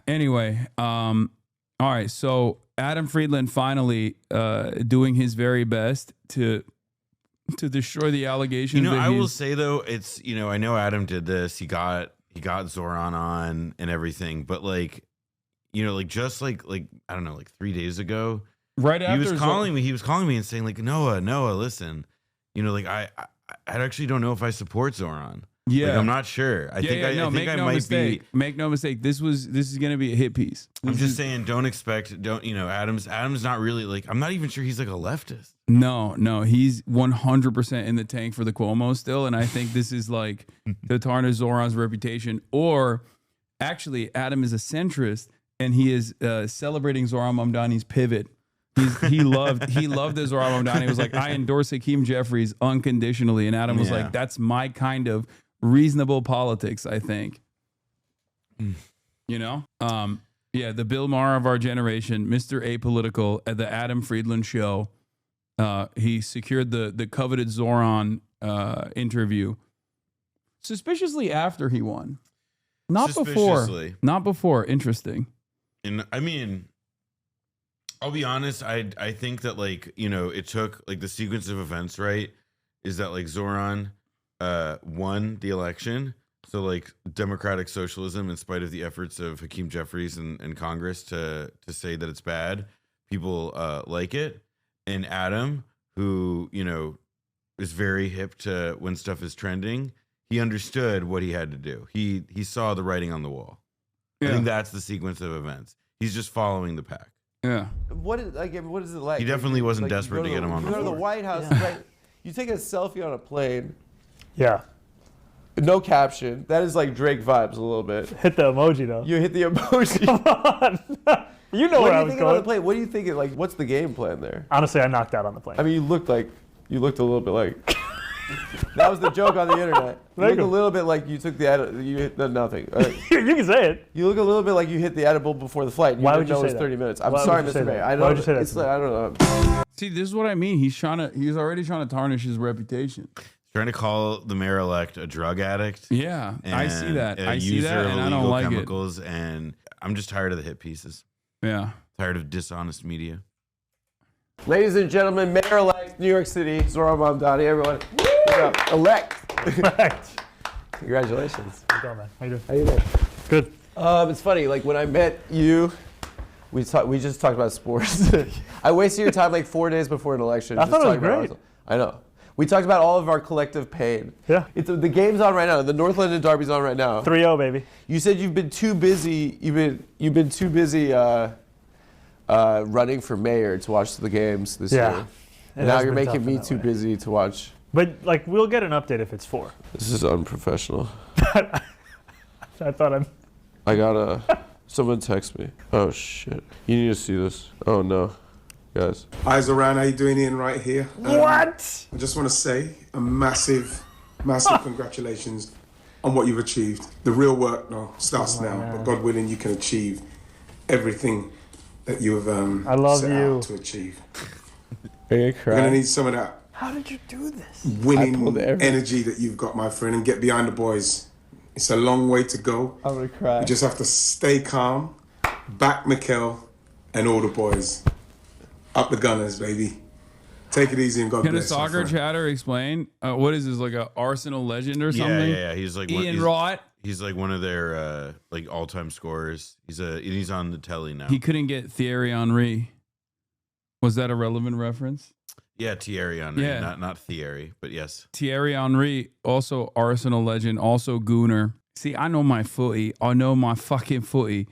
Anyway, all right. So Adam Friedland finally doing his very best to destroy the allegations. You know, I will say though, it's, you know, I know Adam did this. He got Zohran on and everything, but like, you know, like just like I don't know, like 3 days ago, right after he was calling me and saying like, Noah, listen, you know, like I actually don't know if I support Zohran. Yeah, like, I'm not sure. I think I might be. Make no mistake. This is going to be a hit piece. I'm just saying, you know, Adam's not really like, I'm not even sure he's like a leftist. No, he's 100% in the tank for the Cuomo still, and I think this is like to tarnish Zohran's reputation. Or actually, Adam is a centrist, and he is celebrating Zohran Mamdani's pivot. He loved that Zohran Mamdani was like, I endorse Hakeem Jeffries unconditionally, and Adam was like, that's my kind of reasonable politics, I think. You know? Yeah, the Bill Maher of our generation, Mr. Apolitical at the Adam Friedland show. He secured the coveted Zohran interview suspiciously after he won. Not before. Interesting. And I mean, I'll be honest, I think that, like, you know, it took like the sequence of events, right? Is that like Zohran won the election. So like democratic socialism, in spite of the efforts of Hakeem Jeffries and Congress to say that it's bad, people like it. And Adam, who, you know, is very hip to when stuff is trending, he understood what he had to do. He saw the writing on the wall. Yeah. I think that's the sequence of events. He's just following the pack. Yeah. What is it like? He definitely wasn't desperate to get him on the floor. You go to the White House, right? You take a selfie on a plane. Yeah. No caption. That is like Drake vibes a little bit. Hit the emoji though. You hit the emoji. Come on. You know where I was going. On the plane? What do you think? Like, what's the game plan there? Honestly, I knocked out on the plane. I mean, you looked a little bit like. That was the joke on the internet. You look a little bit like you took you hit nothing. You can say it. You look a little bit like you hit the edible before the flight. Why would you say that? It was 30 minutes. I'm sorry, Mr. May. I know. Why would you say that? It's like, I don't know. See, this is what I mean. He's already trying to tarnish his reputation. Trying to call the mayor-elect a drug addict. Yeah, I see that. I see that, and I don't like chemicals, and I'm just tired of the hit pieces. Yeah. Tired of dishonest media. Ladies and gentlemen, Mayor-elect New York City, Zohran Mamdani, everyone. Elect. Congratulations. How you doing, man? How you doing? How you doing? Good. It's funny, like when I met you, we just talked about sports. I wasted your time like 4 days before an election. I thought it was great. I know. We talked about all of our collective pain. Yeah. The game's on right now. The North London Derby's on right now. 3-0, baby. You said you've been too busy. You've been too busy running for mayor to watch the games this year. Now you're making me too busy to watch. But like, we'll get an update if it's 4. This is unprofessional. I thought I gotta. Someone text me. Oh shit! You need to see this. Oh no, guys. Hi Zohran, how you doing, Ian? Right here. What? I just want to say a massive congratulations on what you've achieved. The real work now starts now, but God willing, you can achieve everything that you have set out to achieve. We're gonna need some of that. How did you do this? Winning energy that you've got, my friend, and get behind the boys. It's a long way to go. I'm gonna cry. You just have to stay calm, back Mikel and all the boys. Up the Gunners, baby. Take it easy and God bless. Can a soccer chatter explain? What is this, like a Arsenal legend or something? Yeah. He's like Ian Wright. He's like one of their like all-time scorers. He's on the telly now. He couldn't get Thierry Henry. Was that a relevant reference? Yeah, Thierry Henry, not Thierry, but yes. Thierry Henry, also Arsenal legend, also Gooner. See, I know my footy. I know my fucking footy.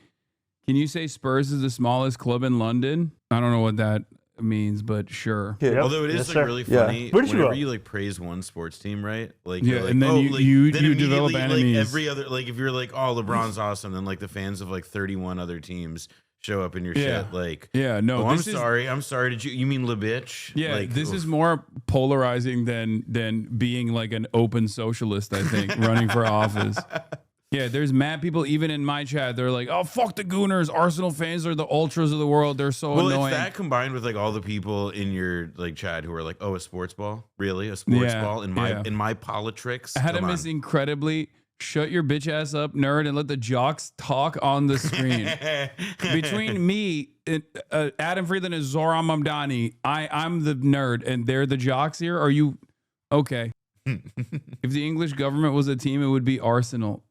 Can you say Spurs is the smallest club in London? I don't know what that means, but sure. Yep. Although it is really funny whenever you like praise one sports team, right? Like, yeah, like, and then you develop enemies. Like every other, like if you're like, oh, LeBron's awesome, then like the fans of like 31 other teams show up in your shit. Like, no, I'm sorry. Did you mean le bitch? Yeah, like, this is more polarizing than being like an open socialist, I think, running for office. Yeah, there's mad people even in my chat. They're like, "Oh, fuck the Gooners. Arsenal fans are the ultras of the world. They're so annoying." Well, it's that combined with like all the people in your like chat who are like, "Oh, a sports ball? Really? A sports ball in my politrix?" Adam is incredibly shut your bitch ass up, nerd, and let the jocks talk on the screen. Between me, Adam Friedland, and Zohran Mamdani, I'm the nerd, and they're the jocks here. Are you okay? If the English government was a team, it would be Arsenal.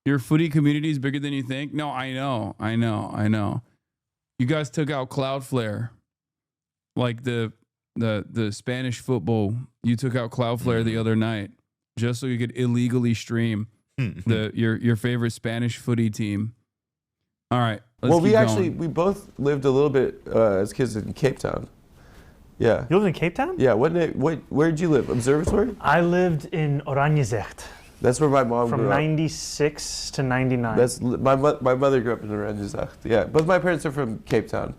Your footy community is bigger than you think. No, I know. You guys took out Cloudflare, like the Spanish football. You took out Cloudflare the other night just so you could illegally stream your favorite Spanish footy team. All right. We both lived a little bit as kids in Cape Town. Yeah. You lived in Cape Town? Yeah. Where did you live? Observatory? I lived in Oranjezegt. That's where my mom grew From up. 96 to 99. That's my mother grew up in Oranjezegt. Yeah. Both my parents are from Cape Town.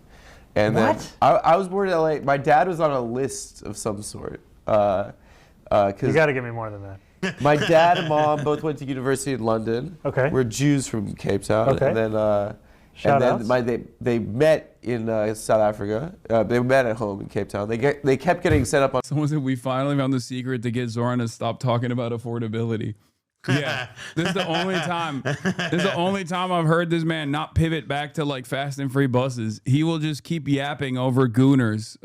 And What? then I was born in LA. My dad was on a list of some sort. You 'Cause got to give me more than that. my dad and mom both went to university in London. Okay. We're Jews from Cape Town. Okay. And then Shout outs. they met in South Africa. They met at home in Cape Town. They kept getting set up on. Someone said we finally found the secret to get Zohran to stop talking about affordability. Yeah, this is the only time. This is the only time I've heard this man not pivot back to like fast and free buses. He will just keep yapping over gooners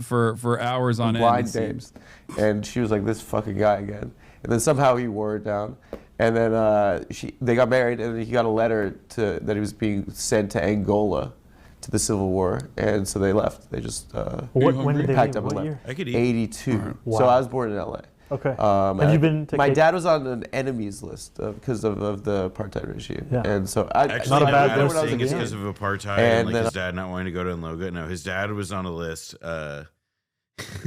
for hours on end. Blind dates. And she was like, this fucking guy again. And then somehow he wore it down. And then they got married, and he got a letter that he was being sent to Angola to the Civil War. And so they left. They just When did they packed leave? up and What left. year? I could eat. 82. Wow. So I was born in LA. Okay. Have you been to my Cape- dad was on an enemies list because of the apartheid regime. Yeah. And so Actually, Not a bad I was list. saying it's kid. because of apartheid And and like then- his dad not wanting to go to Nloga. No, his dad was on a list.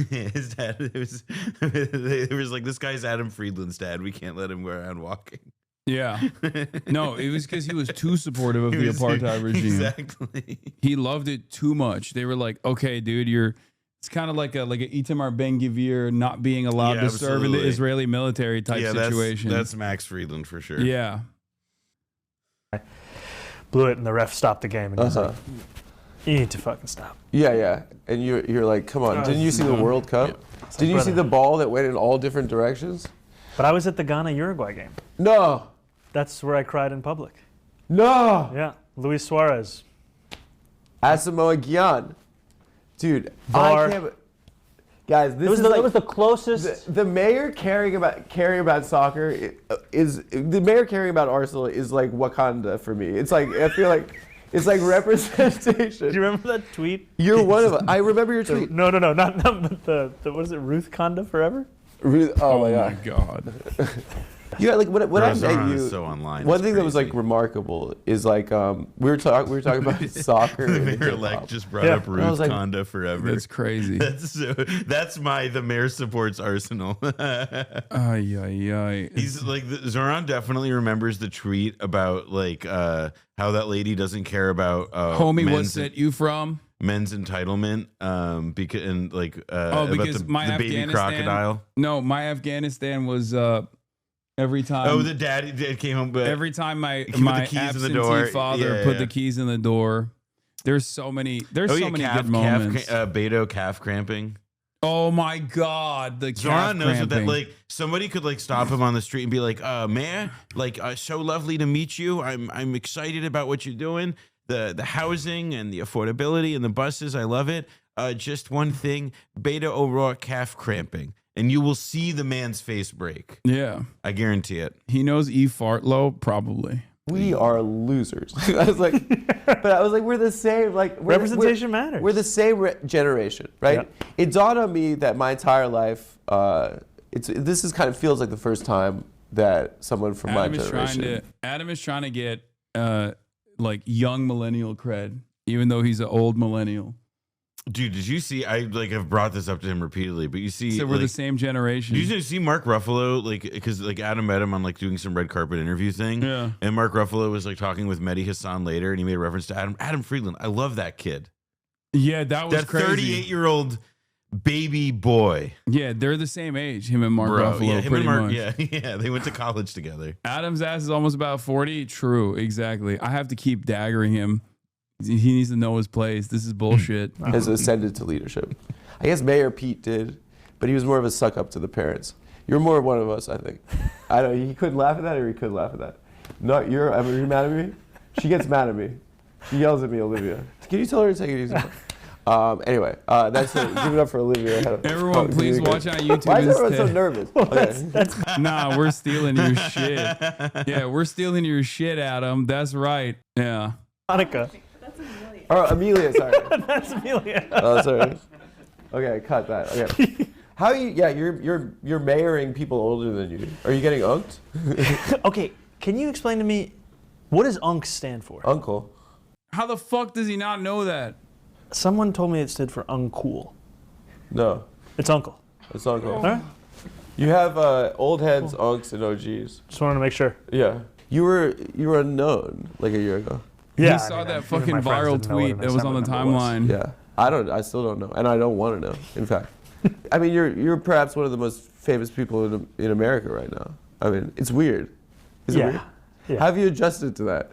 His dad, it was like, this guy's Adam Friedland's dad. We can't let him go around walking. Yeah. No, it was because he was too supportive of He the was- apartheid regime. Exactly. He loved it too much. They were like, okay, dude, it's kind of like a Itamar Ben-Gvir not being allowed Yeah, to serve in the absolutely. Israeli military type situation. That's Max Friedland for sure. Yeah. Blew it, and the ref stopped the game. And he was Uh-huh. like, you need to fucking stop. Yeah. And you're like, come on. Didn't you see the World Cup? Didn't you see brother. the ball that went in all different directions? But I was at the Ghana-Uruguay game. No. That's where I cried in public. No. Yeah. Luis Suarez. Asamoah Gyan. Dude, VAR. I can't. Guys, this It was, is the, like it was the closest. the mayor caring about soccer is the mayor caring about Arsenal is like Wakanda for me. It's like I feel like it's like representation. Do you remember that tweet? You're one of them. I remember your tweet. No, not the what is it? Ruth Conda Forever? Oh Oh my my god. God. Yeah, like when I met Zohran you, is so online. one It's thing that was like crazy. remarkable is like we were talking about soccer. The and mayor hip-hop. elect just brought Yeah. up And I Ruth was like, Conda forever. That's crazy. That's the mayor supports Arsenal. Ay, ay, ay. He's like Zohran definitely remembers the tweet about like how that lady doesn't care about Homie, what men's, set you from? men's entitlement because and like Because about my the baby Afghanistan- crocodile. No, my Afghanistan was every time. Oh, the daddy dad came home, but every time my He put the keys in the absentee door. father Yeah, put yeah. the keys in the door. There's so many. There's oh so yeah, many calf, good moments. Beto calf cramping. Oh my God, the Zohran calf knows what that cramping. like. Somebody could like stop him on the street and be like, "Man, like so lovely to meet you. I'm excited about what you're doing. The housing and the affordability and the buses. I love it. Just one thing, Beta O'Rourke calf cramping, and you will see the man's face break. Yeah, I guarantee it. he knows E Fartlow probably. We are losers. I was like, we're the same. Like Representation matters. We're the same generation, right? Yeah. It dawned on me that my entire life, this is kind of feels like the first time that someone from my generation. Adam is trying to get like young millennial cred, even though he's an old millennial. Dude, did you see? I like have brought this up to him repeatedly, but you see, So we're the same generation. Did you see Mark Ruffalo? Like, because like Adam met him on like doing some red carpet interview thing. Yeah. And Mark Ruffalo was like talking with Mehdi Hassan later, and he made a reference to Adam Friedland. I love that kid. Yeah, that was That crazy. 38-year-old baby boy. Yeah, they're the same age. Him and Mark Ruffalo, yeah, him pretty and Mark. much. Yeah, they went to college together. Adam's ass is almost about 40. True, exactly. I have to keep daggering him. He needs to know his place. This is bullshit. Has ascended to leadership. I guess Mayor Pete did, but he was more of a suck up to the parents. You're more one of us, I think. I don't. He couldn't laugh at that, or he could laugh at that. No, you're. I mean, you're mad at me. She gets mad at me. She yells at me, Olivia. Can you tell her to take it easy? Anyway, that's it. Give it up for Olivia. Everyone, please watch on YouTube. Why is everyone so nervous? Okay. Nah, we're stealing your shit. Yeah, we're stealing your shit, Adam. That's right. Yeah. Monica. That's Amelia. Or Amelia, sorry. That's Amelia. Oh, sorry. Okay, cut that. Okay. How you? Yeah, you're mayoring people older than you. Are you getting unked? Okay, can you explain to me what does UNC stand for? Uncle. How the fuck does he not know that? Someone told me it stood for uncool. No, It's uncle. it's uncle. All right. You have old heads, unks, and OGs. Just wanted to make sure. Yeah. You were unknown like a year ago. Yeah. He saw that fucking viral tweet that was on the timeline. Yeah. I still don't know, and I don't want to know. In fact, I mean, you're perhaps one of the most famous people in America right now. I mean, it's weird. Is it weird? Yeah. How have you adjusted to that?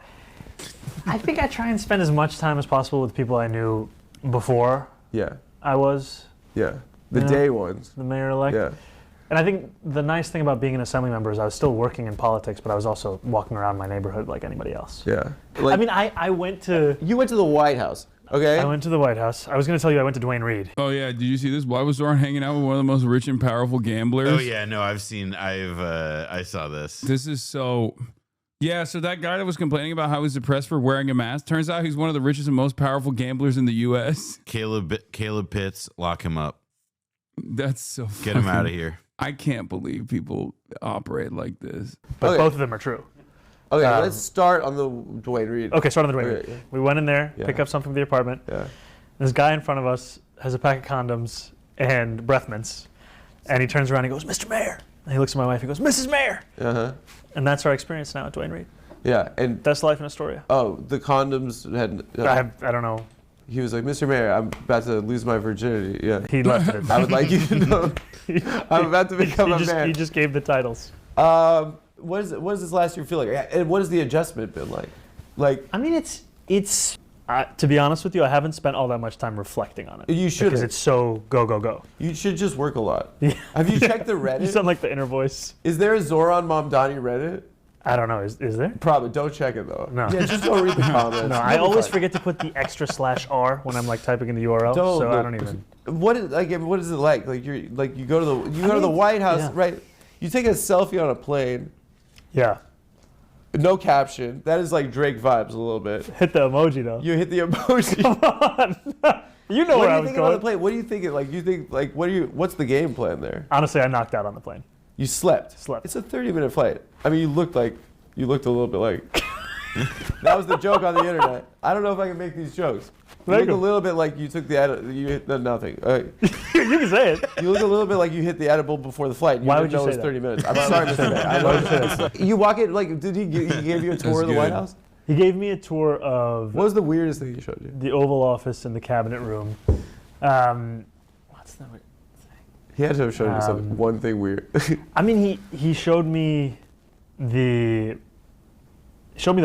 I think I try and spend as much time as possible with people I knew before Yeah. I was Yeah. The Yeah. day ones. the mayor-elect. Yeah. And I think the nice thing about being an assembly member is I was still working in politics, but I was also walking around my neighborhood like anybody else. Yeah. I mean, I went to You went to the White House, okay? I went to the White House. I was going to tell you I went to Dwayne Reed. Oh yeah, did you see this? Why was Zohran hanging out with one of the most rich and powerful gamblers? Oh yeah, no, I saw this. This is so. Yeah, so that guy that was complaining about how he was depressed for wearing a mask, turns out he's one of the richest and most powerful gamblers in the U.S. Caleb Pitts, lock him up. That's so. Get him out of here. I can't believe people operate like this. But Okay. both of them are true. Okay, let's start on the Dwayne Reed. Okay, start on the Dwayne Okay, Reed. yeah. We went in there, Yeah. pick up something for the apartment. Yeah. This guy in front of us has a pack of condoms and breath mints. And he turns around and he goes, Mr. Mayor. And he looks at my wife, he goes, Mrs. Mayor. Uh-huh. And that's our experience now at Dwayne Reed. Yeah, and That's life in Astoria. the condoms had. I don't know. He was like, Mr. Mayor, I'm about to lose my virginity. Yeah. He left it. I would like you to know I'm about to become a man. He just gave the titles. What does this last year feel like? And what has the adjustment been like? Like, I mean, it's to be honest with you, I haven't spent all that much time reflecting on it. You shouldn't. Because it's so go. you should just work a lot. Yeah. Have you checked the Reddit? You sound like the inner voice. Is there a Zohran Mamdani Reddit? I don't know. Is there? Probably. Don't check it though. No. Yeah, just don't read the comments. No, You'll I be always fine. forget to put the extra /R when I'm like typing in the URL. So I don't even. What is it like? Like you go to the White House, yeah. right? You take a selfie on a plane, Yeah. no caption. That is like Drake vibes a little bit. Hit the emoji though. You hit the emoji. Come on. You know What where do I you was think about going. the plane? What do you think? What's the game plan there? Honestly, I knocked out on the plane. You slept. Slept. It's a 30-minute flight. I mean, you looked a little bit like. That was the joke on the internet. I don't know if I can make these jokes. You Make look a 'em. little bit like you took you hit nothing. You can say it. You look a little bit like you hit the edible before the flight. Why didn't would you know say it was that? 30 minutes. I'm sorry, Mr. Mayor. I know. You walk in like, did he gave you a tour That's of the White good. House? He gave me a tour of What was the weirdest thing he showed you? the Oval Office and the Cabinet Room. What's that? He had to have shown you one thing weird. I mean, he showed me the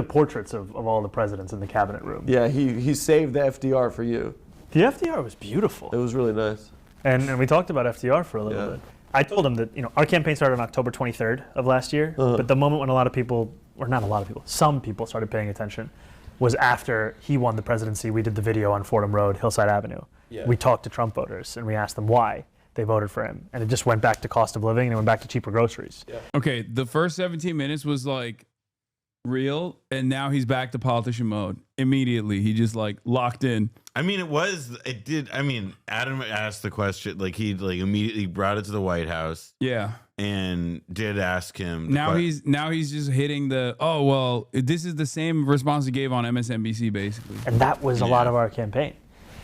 portraits of all the presidents in the Cabinet Room. Yeah, he saved the FDR for you. The FDR was beautiful. It was really nice. And we talked about FDR for a little Yeah. bit. I told him that our campaign started on October 23rd of last year, but the moment when some people started paying attention was after he won the presidency. We did the video on Fordham Road, Hillside Avenue. Yeah. We talked to Trump voters and we asked them why they voted for him. And it just went back to cost of living and it went back to cheaper groceries. Yeah. Okay, the first 17 minutes was like real, and now he's back to politician mode. Immediately, he just like locked in. I mean, Adam asked the question, like he like immediately brought it to the White House Yeah. and did ask him. the Now que- he's just hitting the this is the same response he gave on MSNBC basically. And that was a lot of our campaign.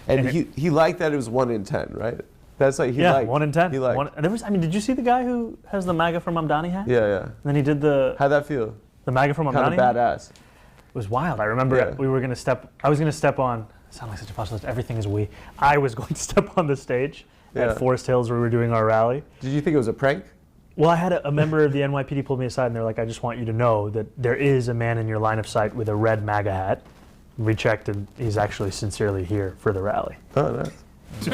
And he liked that it was 1 in 10, right? That's like he liked. 1 in 10. He liked. Did you see the guy who has the MAGA from Mamdani hat? Yeah. And then he did the How'd that feel? MAGA from Kind Mamdani of hat? badass. It was wild. I remember Yeah. I was going to step on, I sound like such a postulist, everything is we. I was going to step on the stage Yeah. at Forest Hills where we were doing our rally. Did you think it was a prank? Well, I had a member of the NYPD pulled me aside and they're like, I just want you to know that there is a man in your line of sight with a red MAGA hat. We checked and he's actually sincerely here for the rally. Oh, nice. So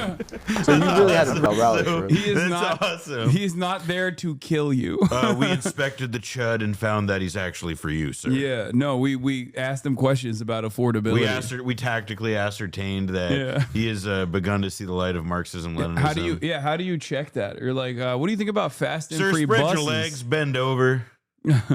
you really had to rally for him. He is That's not awesome. He's not there to kill you. We inspected the chud and found that he's actually for you, sir. Yeah, no, we asked him questions about affordability. We tactically ascertained that he has begun to see the light of Marxism, Leninism. How do you check that? You're like, what do you think about fast and Sir, free spread buses? your legs, bend over.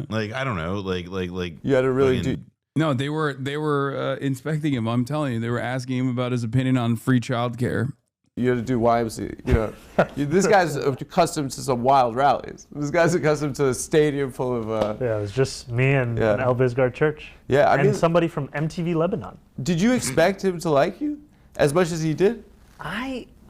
Like, I don't know, like You had to really fucking- do. No, they were inspecting him. I'm telling you, they were asking him about his opinion on free childcare. You had to do YMCA. You know, this guy's accustomed to some wild rallies. This guy's accustomed to a stadium full of. Yeah, it was just me and Yeah. El Bizgar Church. Yeah, I and mean, somebody from MTV Lebanon. did you expect him to like you as much as he did?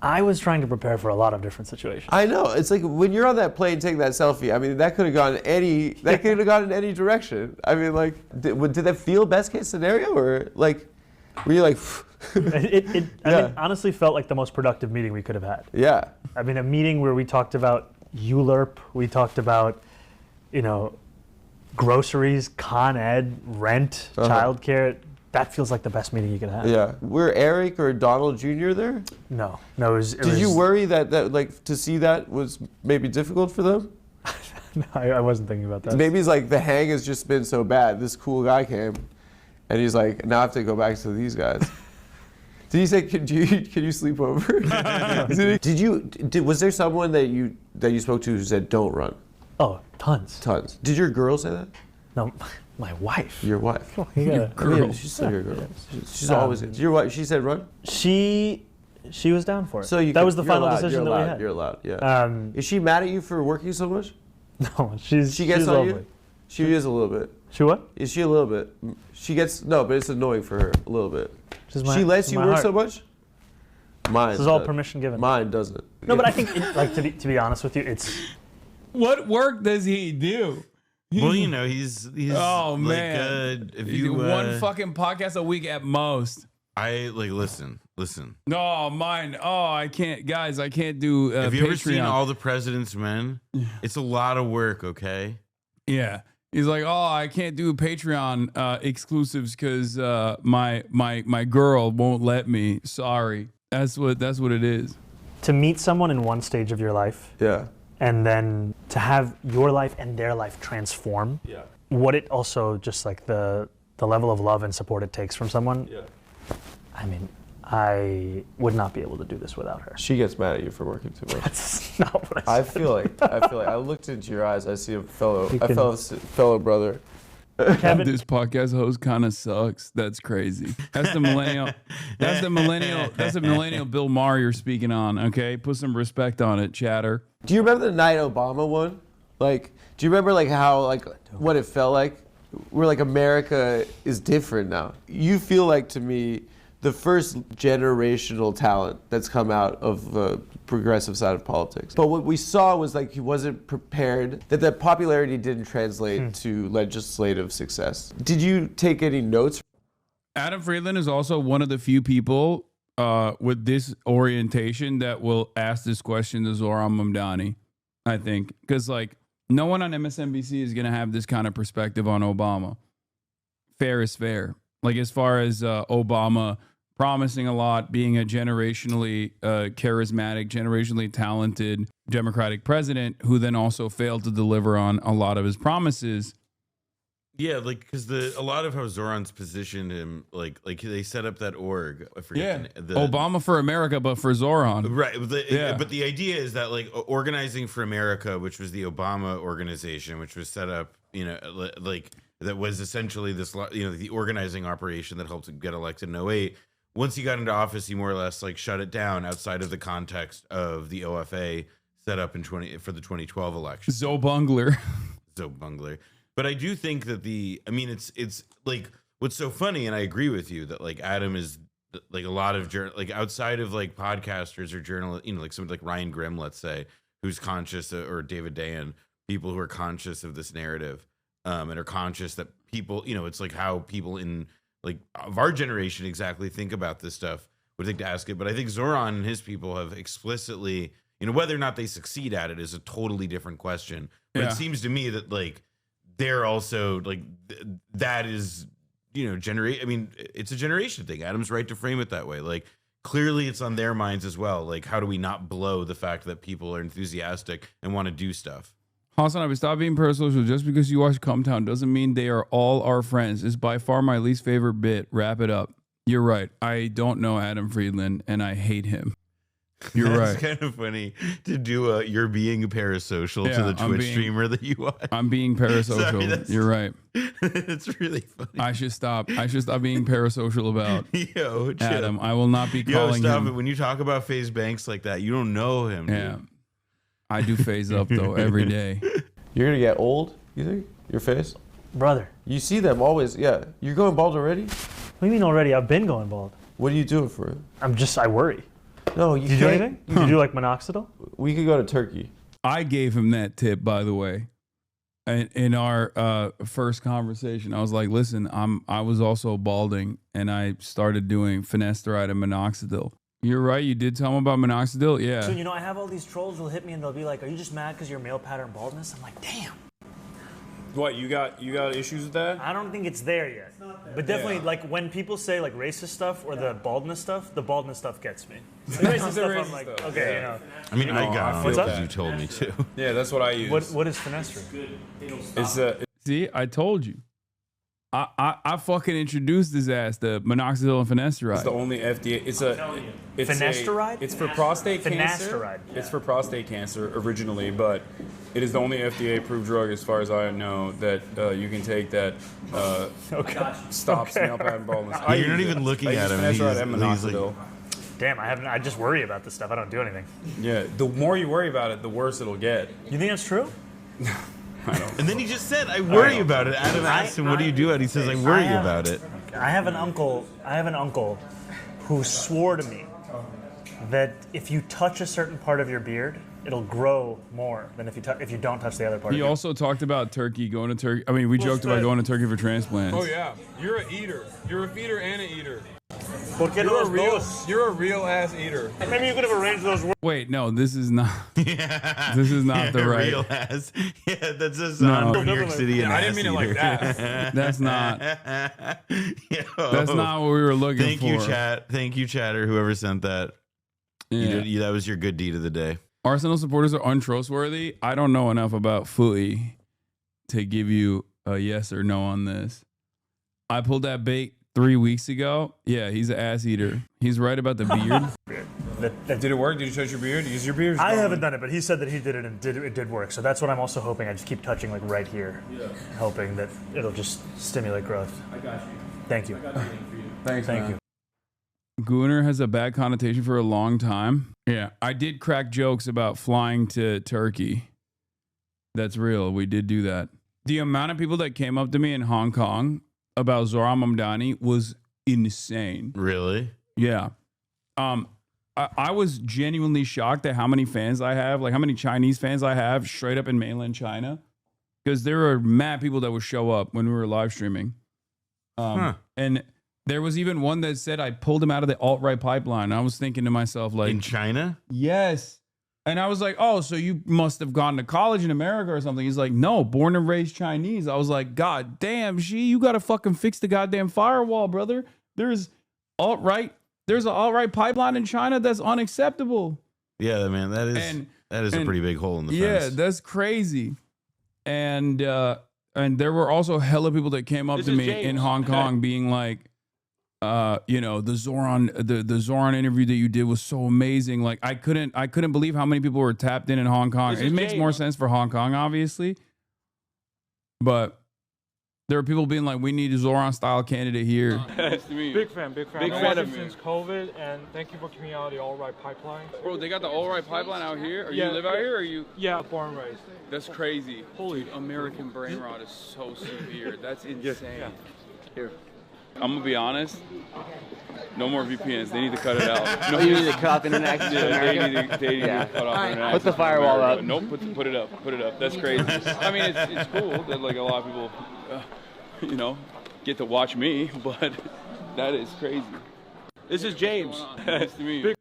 I was trying to prepare for a lot of different situations. I know. It's like when you're on that plane taking that selfie. I mean, that could have gone in any direction. I mean, like, did that feel best case scenario, or like, were you like? I mean, honestly felt like the most productive meeting we could have had. Yeah. I mean, a meeting where we talked about ULERP, we talked about, groceries, Con Ed, rent, childcare. That feels like the best meeting you could have. Yeah. Were Eric or Donald Jr. there? No, it was. Did you worry that like to see that was maybe difficult for them? No, I wasn't thinking about that. Maybe it's like the hang has just been so bad. This cool guy came, and he's like, now I have to go back to these guys. Did he say, can you sleep over? Was there someone that you spoke to who said don't run? Oh, tons. Tons. Did your girl say that? No, my wife. Your wife. Yeah. Girl. She's still your girl. She's always. Your wife. She said run. She was down for it. So that was the final decision that we had. You're allowed. Yeah. Is she mad at you for working so much? No, She gets she's on lovely. you. She is a little bit. She what? Is she a little bit? She gets no, but it's annoying for her a little bit. She lets you work so much. Mine. This is all permission given. Mine doesn't. No, but I think, to be honest with you, it's. What work does he do? Well, he's Oh like, man! if You you do one fucking podcast a week at most. I like listen. No, mine. Oh, I can't, guys. I can't do. Have you Patreon. ever seen All the President's Men? It's a lot of work. Okay. Yeah, he's like, oh, I can't do Patreon exclusives because my girl won't let me. Sorry. That's what it is. To meet someone in one stage of your life. Yeah. And then to have your life and their life transform. Yeah. What it also just like the level of love and support it takes from someone. Yeah. I mean, I would not be able to do this without her. She gets mad at you for working too much. That's not what I I said. feel like I looked into your eyes. I see a fellow brother. Kevin, This podcast host kind of sucks. That's crazy. That's the millennial. That's the millennial Bill Maher you're speaking on. Okay, put some respect on it, chatter. Do you remember the night Obama won? Like, do you remember like how like what it felt like? We're like America is different now. You feel like to me the first generational talent that's come out of the progressive side of politics. But what we saw was like he wasn't prepared, that popularity didn't translate to legislative success. Did you take any notes? Adam Friedland is also one of the few people with this orientation that will ask this question to Zohran Mamdani, I think. Because like no one on MSNBC is going to have this kind of perspective on Obama. Fair is fair. Like as far as Obama promising a lot, being a generationally charismatic, generationally talented Democratic president who then also failed to deliver on a lot of his promises. Yeah, like because a lot of how Zoran's positioned him, like they set up that org. I forget the Obama for America, but for Zohran. Right. But the idea is that like Organizing for America, which was the Obama organization, which was set up, like that was essentially this, the organizing operation that helped him get elected in 2008. Once he got into office, he more or less like shut it down outside of the context of the OFA set up for the 2012 election. Zo Bungler. But I do think that it's like what's so funny, and I agree with you that like Adam is like a lot of like outside of like podcasters or journalists, like somebody like Ryan Grimm, let's say, who's conscious, or David Dayen, people who are conscious of this narrative, and are conscious that people, it's like how people in like of our generation exactly think about this stuff would think to ask it. But I think Zohran and his people have explicitly, whether or not they succeed at it is a totally different question. But it seems to me that like they're also like that is, it's a generation thing. Adam's right to frame it that way. Like, clearly it's on their minds as well. Like, how do we not blow the fact that people are enthusiastic and want to do stuff? Hasanabi, stop being parasocial. Just because you watch Cumtown doesn't mean they are all our friends. It's by far my least favorite bit. Wrap it up. You're right. I don't know Adam Friedland, and I hate him. You're right. It's kind of funny to do a you're being parasocial to the Twitch streamer that you watch. I'm being parasocial. Sorry, you're right. It's really funny. I should stop being parasocial about chill. Adam. I will not be calling stop him. it. When you talk about FaZe Banks like that, you don't know him. Yeah. Dude. I do phase up though every day. You're gonna get old, you think? Your face? Brother. You see them always, yeah. You're going bald already? What do you mean already? I've been going bald. What are you doing for it? I worry. No, you Did you do anything? Did you do like minoxidil? We could go to Turkey. I gave him that tip, by the way. In our first conversation, I was like, listen, I was also balding, and I started doing finasteride and minoxidil. You're right. You did tell him about minoxidil. Yeah. So, I have all these trolls who'll hit me and they'll be like, are you just mad because you're male pattern baldness? I'm like, damn. What, you got issues with that? I don't think it's there yet. But definitely, like, when people say, like, racist stuff or the baldness stuff gets me. The racist stuff, I'm like, okay, I mean, I got it What's because up? you told me to. Yeah, that's what I use. What is finasteride? It's see, I told you. I fucking introduced his ass to minoxidil and finasteride. It's the only FDA. It's Finasteride? It's for prostate cancer. Finasteride. It's for prostate cancer originally, but it is the only FDA-approved drug, as far as I know, that you can take that stops male pattern baldness. You're not even looking at him. Finasteride and He's minoxidil. Damn, I just worry about this stuff. I don't do anything. Yeah, the more you worry about it, the worse it'll get. You think that's true? And then he just said, I worry about it. Adam asked him, what do you do? And he says, I worry about it. I have an uncle who swore to me that if you touch a certain part of your beard, it'll grow more than if you don't touch the other part. He of your also talked about going to Turkey. I mean, we joked about going to Turkey for transplants. Oh yeah, you're an eater. You're a feeder and an eater. beard. You're a real ass eater. Maybe you could have arranged those words. Wait, no, this is not. This is not the right. Real ass. Yeah, that's a song from New York City. I didn't mean it like that. That's not. That's not what we were looking Thank for. you, chat. Thank you, chatter. Whoever sent that. Yeah. That was your good deed of the day. Arsenal supporters are untrustworthy. I don't know enough about footy to give you a yes or no on this. I pulled that bait 3 weeks ago. Yeah, he's an ass eater. He's right about the beard. Did it work? Did you touch your beard? Use your beard? I haven't done it, but he said that he did it and it did work. So that's what I'm also hoping. I just keep touching like right here, hoping that it'll just stimulate growth. I got you. Thank you. Thanks, Thank you. Gooner has a bad connotation for a long time. Yeah, I did crack jokes about flying to Turkey. That's real. We did do that. The amount of people that came up to me in Hong Kong about Zohran Mamdani was insane. Really? Yeah. I was genuinely shocked at how many fans I have, like how many Chinese fans I have straight up in mainland China. Because there were mad people that would show up when we were live streaming. And there was even one that said I pulled him out of the alt-right pipeline. I was thinking to myself, like, In China? yes. And I was like, oh, so you must have gone to college in America or something. He's like, no, born and raised Chinese. I was like, God damn, you got to fucking fix the goddamn firewall, brother. There's an alt-right pipeline in China that's unacceptable. Yeah, man, that is a pretty big hole in the fence. Yeah, that's crazy. And there were also hella people that came up to me in Hong Kong being like, the Zohran interview that you did was so amazing. Like I couldn't believe how many people were tapped in Hong Kong. It makes more sense for Hong Kong, obviously, but there were people being like, we need a Zohran style candidate here. Nice to meet you. Big fan. Big I've fan watched of it you. since COVID, and thank you for keeping out the all-right pipeline. Bro, they got the all-right pipeline out here? Or Yeah, you live out here or you? Yeah, born and raised. That's crazy. Holy, American brain rot is so severe. That's insane. Here. I'm gonna be honest. No more VPNs. They need to cut it out. No, you need to cut off internet access to America? They need to cut off internet Put the access to firewall America. up. Nope, put it up. Put it up. That's crazy. I mean, it's cool that like a lot of people, get to watch me, but that is crazy. This is James. Nice to meet you.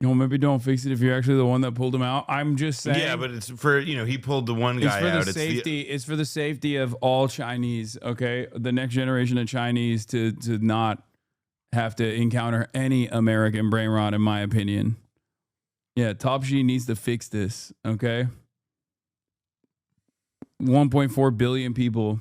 Maybe don't fix it if you're actually the one that pulled him out. I'm just saying. Yeah, but it's for, he pulled the one It's guy for out. the safety. It's for the safety of all Chinese. Okay, the next generation of Chinese to not have to encounter any American brain rot, in my opinion. Yeah, Top G needs to fix this, okay? 1.4 billion people